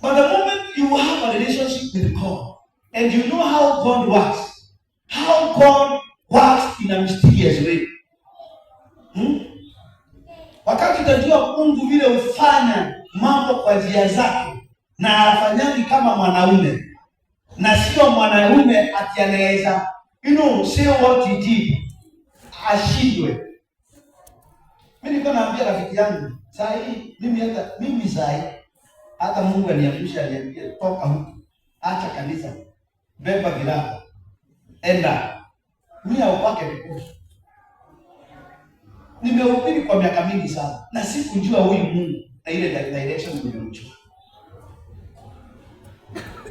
But the moment you have a relationship with God and you know how God works in a mysterious way. Wakati utajua Mungu vile ufanya mambo kwa njia zake na afanyaji kama mwanaume na sio mwanaume ati anaweza say what he did ashindwe. Mimi niko naambia rafiki yangu saa hii mimi hata Mungu aniamsha aniambie toka huko, acha kanisa, beba vilago, enda mimi upake kukufu. Nimehubiri kwa miaka mingi sana na sikujua huyu Mungu na ile direction nimemjua.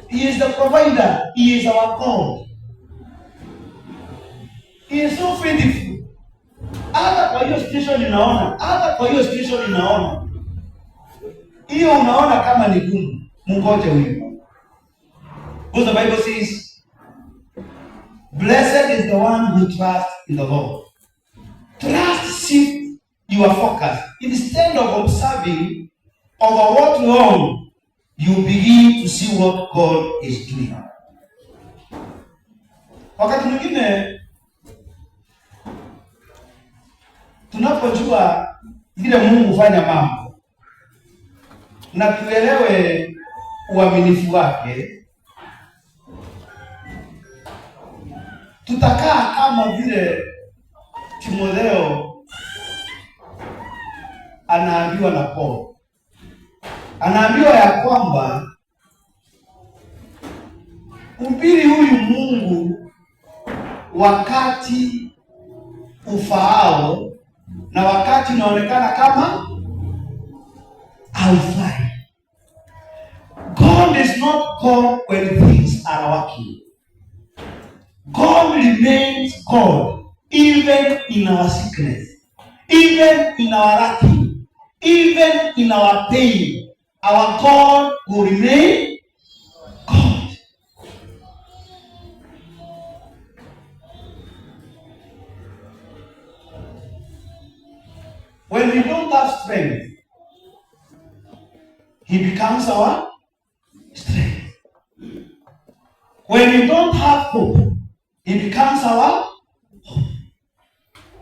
He is the provider, he is our God. He is so faithful. Hata kwa hiyo situation unaona, hiyo unaona kama ni gumu, mungoje huyu. Because the Bible says, blessed is the one who trusts in the Lord. Trust shift your focus. Instead of observing over what wrong, you begin to see what God is doing. Wakati mwingine tunapojua vile Mungu hufanya mambo na tuelewe uaminifu wake, tutakaa kama vile Timotheo anaambiwa na Paulo. Anaambiwa ya kwamba umpili huyu Mungu wakati ufaao na wakati unaonekana kama haufai. God is not God when things are working. God remains God even in our sickness, even in our lacking, even in our pain. Our God will remain God. When we don't have strength, He becomes our strength. When we don't have hope, He becomes our hope.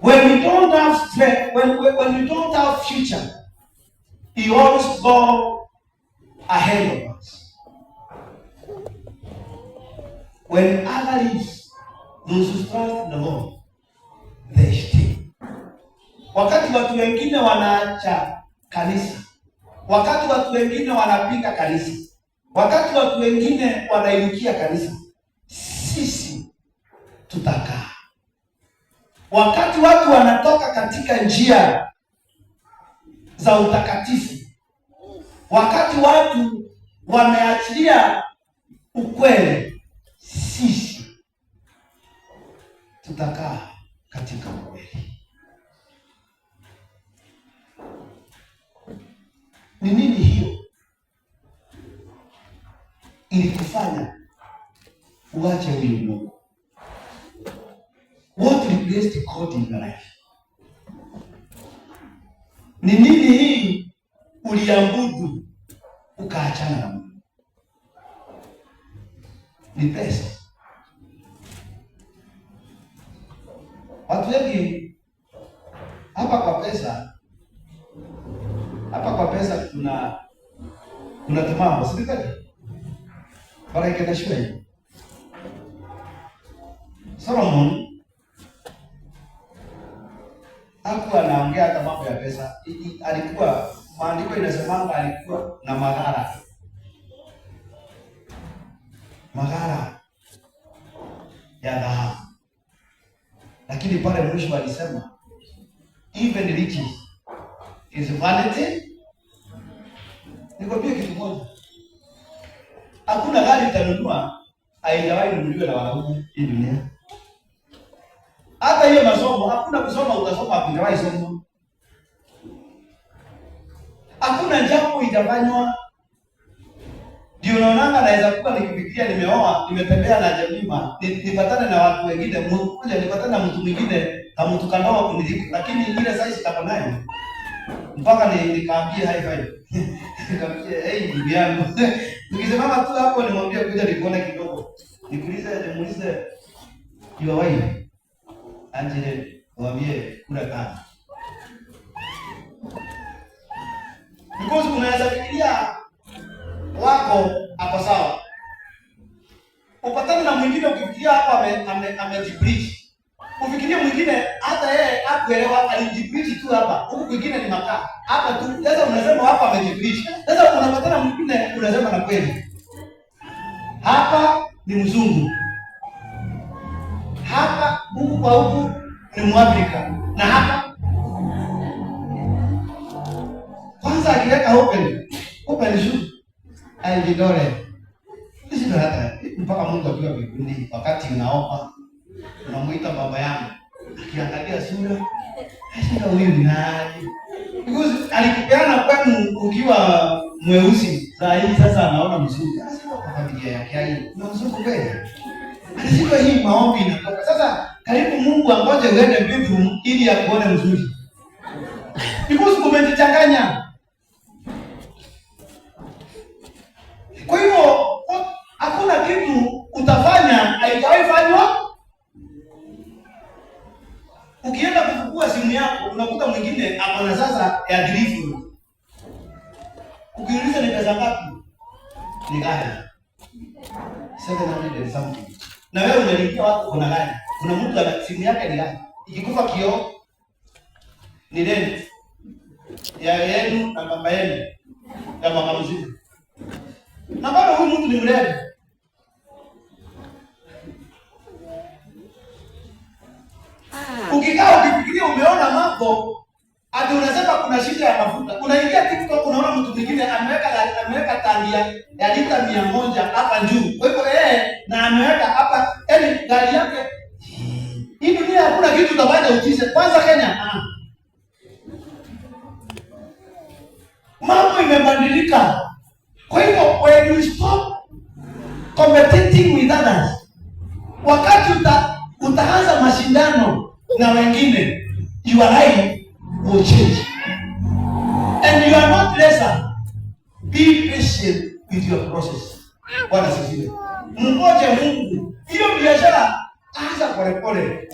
When we don't have strength, when we don't have future, He always goes ahead of us. When others, those who trust in the Lord, they stay. Wakati watu wengine wanaacha kanisa, wakati watu wengine wanapinga kanisa, wakati watu wengine wanainukia kanisa, sisi tutakaa. Wakati watu wanatoka katika njia za utakatifu, wakati watu wameachilia ukweli, sisi tutakaa katika ukweli. Ni nini hiyo ilikufanya uache huyu Mungu? What replaced God in your life? Ni nini hii uliabudu ukaachana na Mungu? Ni pesa. Watu wengi hapa kwa pesa kuna tamamo, si kweli? Bara ikenda shule. Solomon hakuwa anaongea hata mambo ya pesa. Alikuwa, maandiko inasema alikuwa na magara ya dhahabu. Lakini pale mwisho alisema even riches is vanity. Nikwambia kitu moja, hakuna gari utanunua haijawahi nunuliwa na wanaume hii dunia. Hata hiyo masomo, hakuna kusoma utasoma hakujawahi soma. Hakuna jambo itafanywa. Ndio unaona naweza kuwa nikifikiria nimeoa, nimetembea na Jamima, nipatane na watu wengine, mmoja nipatane na mtu mwingine, kama mtu kandoa kuniliku, lakini ile size kama nayo mpaka nikaambia high five. Nikamwambia hey bibi yangu, Nikisimama tu hapo nimwambie kuja nikuone kidogo. Nimuulize your wife. Angela, mwambie kula kama. Because unaweza fikiria wako hapo sawa. Upatane na mwingine ukifikiria hapa amejibridge. Ufikirie mwingine hata yeye hakuelewa alijibridge tu hapa. Huku kwingine ni makaa. Hapa tu sasa unasema hapa amejibridge. Sasa unapatana mwingine unasema na kweli. Hapa ni mzungu. Hapa huku kwa huku ni Mwafrika. Na hapa kwanza akiweka open shoe aijidore. Sisi ndo hata mpaka Mungu akiwa mbinguni wakati unaomba unamuita baba yangu akiangalia sura sasa huyu ni nani? Because alikupeana kwenu ukiwa mweusi saa hii sasa anaona mzuri. Sasa kwa familia yake hai na mzungu kweli. Anasema hii maombi inatoka. Sasa karibu Mungu angoje uende bedroom ili akuone mzuri. Because umejichanganya. Kwa hivyo hakuna kitu utafanya haijawahi fanywa. Ukienda kufungua simu yako unakuta mwingine akona sasa ya delivery. Ukiuliza ni pesa ngapi? Ni gani? 700 something. Na wewe unalipia watu kuna gani? Kuna mtu ana simu yake ni gani? Ikikufa kioo ni rent ya yenu na baba yenu ya mwaka mzima. Na bado huyu mtu ni mlevi. Ukikaa ukifikiria umeona mambo ati unasema kuna shida ya mafuta. Unaingia TikTok unaona mtu mwingine ameweka tangi ya lita 100 hapa juu. Kwa hivyo na ameweka hapa yani gari yake. Hii dunia hakuna kitu utafanya utishe. Kwanza Kenya. Mambo imebadilika. Kwa hivyo when you stop competing with others, wakati utaanza mashindano na wengine, your life will change. And you are not lesser. Be patient with your process. Bwana asifiwe. Mngoje Mungu. Hiyo biashara anza polepole.